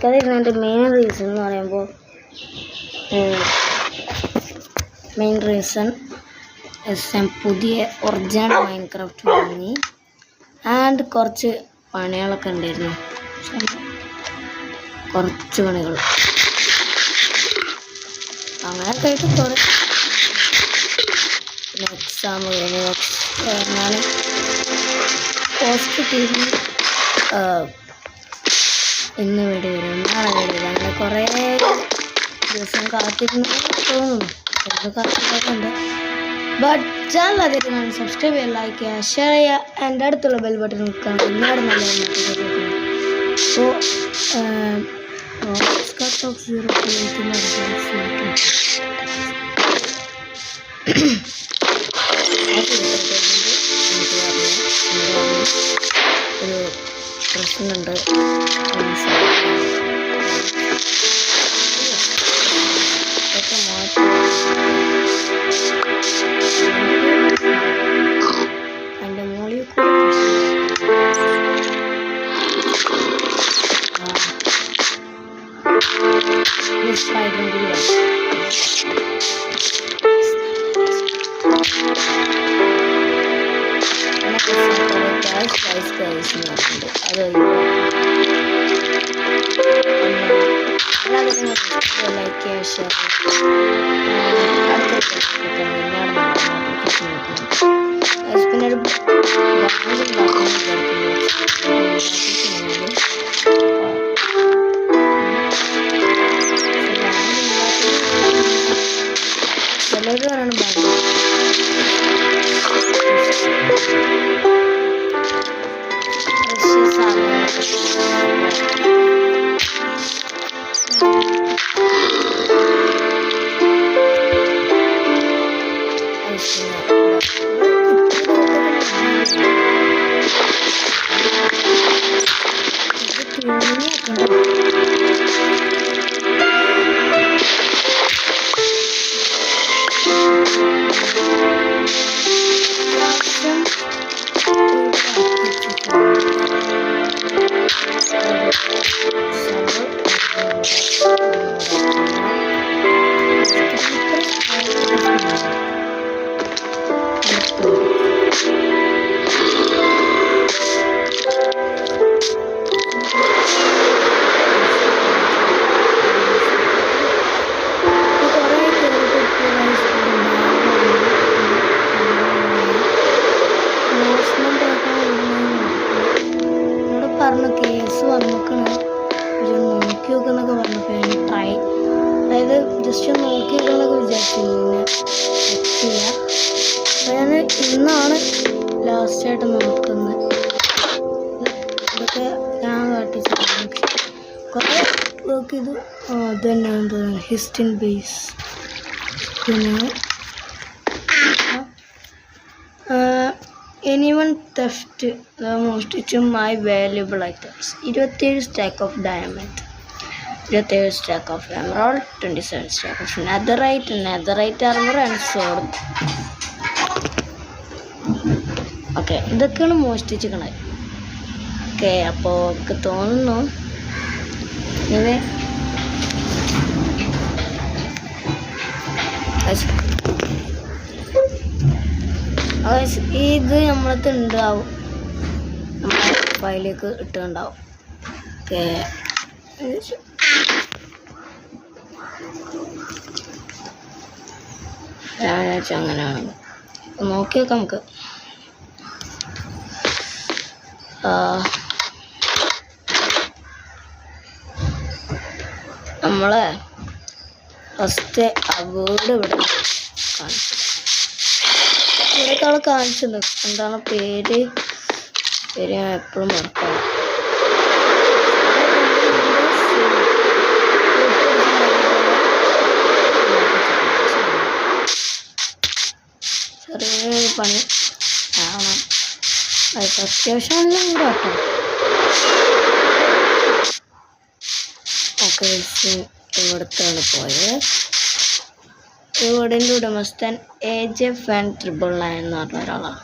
കളിക്കാതിരുന്നതിൻ്റെ main reason എന്ന് പറയുമ്പോൾ പുതിയ ഒറിജിനൽ മൈൻക്രാഫ്റ്റ് വാങ്ങി ആൻഡ് കുറച്ച് പണികളൊക്കെ ഉണ്ടായിരുന്നു. കുറച്ച് പണികൾ അങ്ങനെയൊക്കെ ആയിട്ട് കുറേ പിന്നെ എക്സാം കഴിഞ്ഞ് ഞാൻ പോസിറ്റീവ് ഇന്ന് വീഡിയോ വരും, നാളെ വീഡിയോ വരും. അങ്ങനെ കുറേ ദിവസം കാത്തിരുന്ന് തോന്നുന്നു, ചിലപ്പോൾ കാത്തിട്ടൊക്കെ ഉണ്ട്. ബട്ട് ചാനൽ ആദ്യമായിട്ട് ഞാൻ സബ്സ്ക്രൈബ് ചെയ്യുക, ലൈക്ക് ചെയ്യുക, ഷെയർ ചെയ്യുക. എൻ്റെ അടുത്തുള്ള ബെൽ ബട്ടൺ നിൽക്കണം. ഒരുപാട് നല്ല അപ്പോൾ ഒരു പ്രശ്നമുണ്ട്. എൻ്റെ മോളിൽ കേസ് വന്നിക്കണ നോക്കി നോക്കുന്നൊക്കെ പറഞ്ഞപ്പോൾ ഞാൻ ട്രൈ, അതായത് ജസ്റ്റ് നോക്കി നോക്കണമെന്നൊക്കെ വിചാരിച്ചിരുന്നു. പിന്നെ പറ്റില്ല. അപ്പോൾ ഞാൻ ഇന്നാണ് ലാസ്റ്റായിട്ട് നോക്കുന്നത്. ഇതൊക്കെ ഞാൻ കാട്ടിച്ച കുറേ വർക്ക് ചെയ്തു. അത് തന്നെയാണെന്ന് തോന്നുന്നു, ഹിസ്റ്റൻ ബേസ്. പിന്നെ anyone theft the most to my valuable items. 27 stack of diamond, 27 stack of emerald, 27 stack of netherite armor and sword. Okay, ഇതൊക്കെയാണ് മോഷ്ടിച്ചിരിക്കണത്. ഓക്കെ, അപ്പോൾ ഒക്കെ തോന്നുന്നു ഇത് നമ്മളത് ഉണ്ടാവും, നമ്മളെ ഫയലിലേക്ക് ഇട്ടുണ്ടാവും. ഓക്കെ, ഞാൻ വിചാരിച്ചു അങ്ങനെയാണ്. നോക്കി നോക്കാം നമുക്ക്. നമ്മളെ ഫസ്റ്റ് ആ വീട് ഇവിടെ കാണിച്ചു, ഇവിടേക്കാളെ കാണിച്ചത് എന്താണ് പേര് ഞാൻ എപ്പോഴും മറക്കാം. ചെറിയൊരു പണി ആണ്, അത് അത്യാവശ്യം നല്ല വീടാട്ടോ. ഓക്കെ, ഇവിടത്താണ് പോയത്. വീടിൻ്റെ ഉടമസ്ഥൻ AJ-Fan999 എന്ന് പറഞ്ഞ ഒരാളാണ്.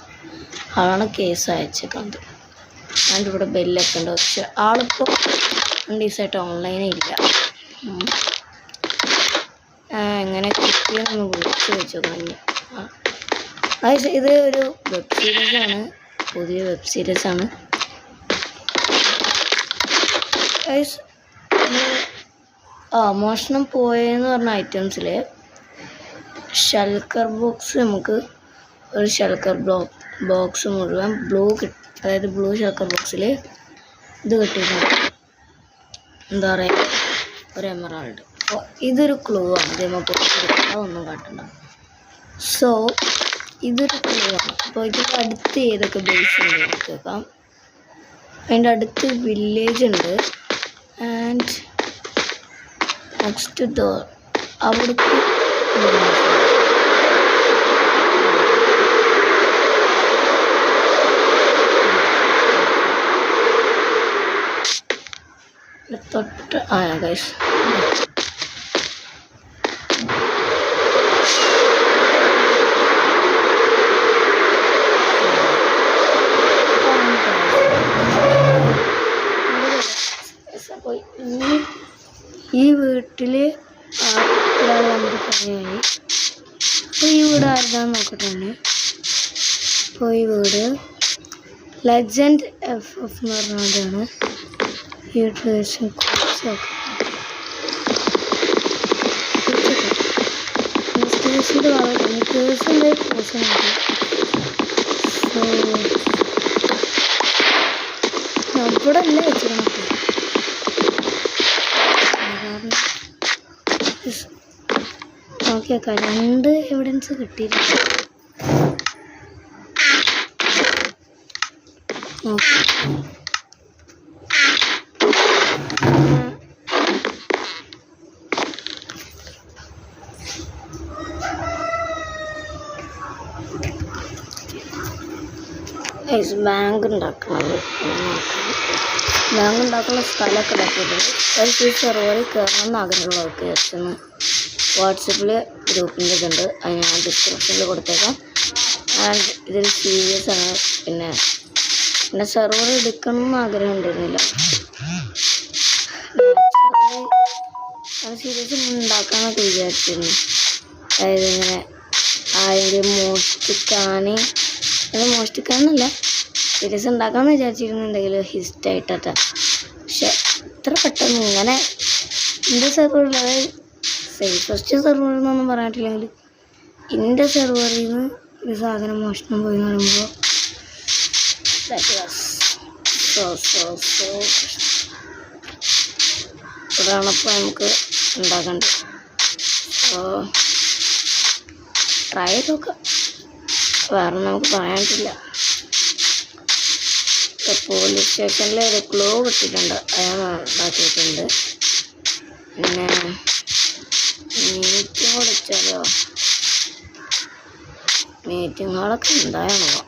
ആളാണ് കേസ് അയച്ചേക്കുന്നത്. അതിൻ്റെ ഇവിടെ ബെല്ലൊക്കെ ഉണ്ട്, പക്ഷെ ആളിപ്പോൾ 2 ദിവസമായിട്ട് ഓൺലൈനില്ല. എങ്ങനെ കിട്ടിയെന്ന് വിളിച്ച് വെച്ചു കഴിഞ്ഞു. ഇത് ഒരു വെബ് സീരീസാണ്, പുതിയ വെബ് സീരീസാണ്. മോഷണം പോയെന്ന് പറഞ്ഞ ഐറ്റംസിൽ ഷെൽക്കർ ബോക്സ്, നമുക്ക് ഒരു ഷെൽക്കർ ബോക്സ് മുഴുവൻ അതായത് ബ്ലൂ ഷെൽക്കർ ബോക്സിൽ ഇത് കിട്ടിയിട്ടുണ്ട്. എന്താ പറയുക, ഒരു എമറാൾഡ്. അപ്പോൾ ഇതൊരു ക്ലൂ ആണ്. ഇതേമ അതൊന്നും കാട്ടണ്ട. സോ ഇതൊരു ക്ലൂ ആണ്. അപ്പോൾ ഇതിൻ്റെ അടുത്ത് ഏതൊക്കെ ബേസ് ഉണ്ട് നോക്കാം. അതിൻ്റെ അടുത്ത് വില്ലേജ് ഉണ്ട്. ആൻഡ് നെക്സ്റ്റ് ഡോർ അവിടേക്ക് തൊട്ട് ഗൈസ് അപ്പോൾ ഈ വീട്ടിൽ ഒരാൾ നമുക്ക് പറയായി. അപ്പോൾ ഈ വീട് ആരുതാന്ന് നോക്കട്ടെ. അപ്പോൾ ഈ വീട് ലെജൻഡ് FF എന്ന് പറഞ്ഞതാണ്. ഈ ഡ്രസ്സും ഇൻസ്റ്റലേഷൻ്റെ ഭാഗത്ത് കേഴ്സിൻ്റെ കോഴ്സുണ്ട്. സോ ഇവിടെ അല്ല വെച്ചിരുന്നത്. ഓക്കെ, 2 എവിഡൻസ് കിട്ടിയിട്ടുണ്ട്. ഓക്കെ, ബാങ്ക് ഉണ്ടാക്കുന്നത്. ബാങ്ക് ഉണ്ടാക്കുന്ന സ്ഥലമൊക്കെ ഉണ്ടാക്കിയിട്ടുണ്ട്. ഈ സെർവറിൽ കയറണമെന്ന് ആഗ്രഹമുള്ളവർക്ക് ജസ്റ്റ് ഒന്ന് വാട്സപ്പിൽ ഗ്രൂപ്പിൻ്റെ ഇതുണ്ട്, അത് ഞാൻ ഡിസ്ക്രിപ്ഷനിൽ കൊടുത്തേക്കാം. ആൻഡ് ഇതിൽ സീരിയസ് ആണ്. പിന്നെ സെർവർ എടുക്കണമെന്ന് ആഗ്രഹം ഉണ്ടായിരുന്നില്ല. സീരിയസ് ഉണ്ടാക്കാമെന്നൊക്കെ വിചാരിച്ചിരുന്നു. അതായത് ഇങ്ങനെ ആരെങ്കിലും മോഷ്ടിക്കാനല്ല, സീരിയസ് ഉണ്ടാക്കാമെന്ന് വിചാരിച്ചിരുന്നു, എന്തെങ്കിലും ഹിസ്റ്റായിട്ട. പക്ഷെ ഇത്ര പെട്ടെന്ന് ഇങ്ങനെ എൻ്റെ സെർവറിൽ, അതായത് സേഫസ്റ്റ് സെർവറിൽ നിന്നൊന്നും പറഞ്ഞിട്ടില്ലെങ്കിൽ എൻ്റെ സെർവറിൽ നിന്ന് ഒരു സാധനം മോഷണം പോയി എന്ന് പറയുമ്പോൾ ഇതാണപ്പോൾ നമുക്ക് ഉണ്ടാക്കേണ്ടത്. സോ ട്രൈ ചെയ്ത് നോക്കാം. വേറെ നമുക്ക് പറയാനിട്ടില്ല. പോലീസ് സ്റ്റേഷനിൽ ഒരു ക്ലൂ കിട്ടിയിട്ടുണ്ട്, അയാൾ ഉണ്ടാക്കിയിട്ടുണ്ട്. പിന്നെ മീറ്റിംഗ് വിളിച്ചാലോ? മീറ്റിങ്ങുകളൊക്കെ ഉണ്ടായാണോ?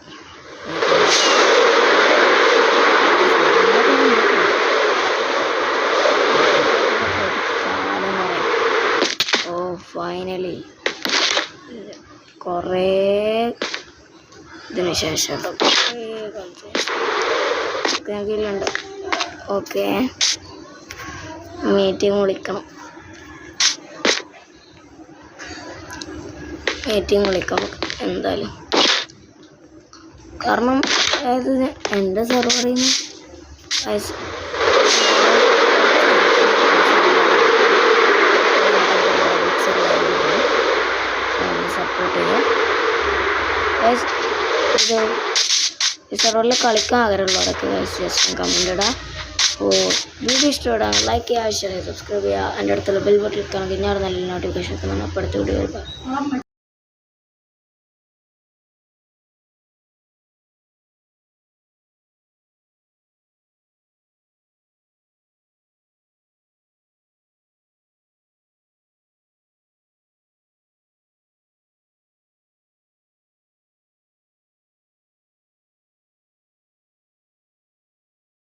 ഫൈനലി കുറേ ഇതിന് ശേഷം കീഴിലുണ്ട്. ഓക്കെ, മീറ്റിംഗ് വിളിക്കണം. എന്തായാലും. കാരണം അതായത് എൻ്റെ സെർവറിൽ നിന്ന് സപ്പോർട്ട് ചെയ്യുക. ഈ സെർവറിൽ കളിക്കാൻ ആഗ്രഹമുള്ളവരൊക്കെ ജസ്റ്റ് കമൻറ്റ് ഇടാം. അപ്പോൾ വീഡിയോ ഇഷ്ടപ്പെടാൻ ലൈക്ക് ചെയ്യുക, ഷെയർ ചെയ്യുക, സബ്സ്ക്രൈബ് ചെയ്യുക. എൻ്റെ അടുത്തുള്ള ബെൽ ബട്ടൺ ക്ലിക്ക് ആണെങ്കിൽ ഞാൻ നല്ല നോട്ടിഫിക്കേഷൻ എത്തുന്നതാണ്. അപ്പോൾ അടുത്ത വീഡിയോ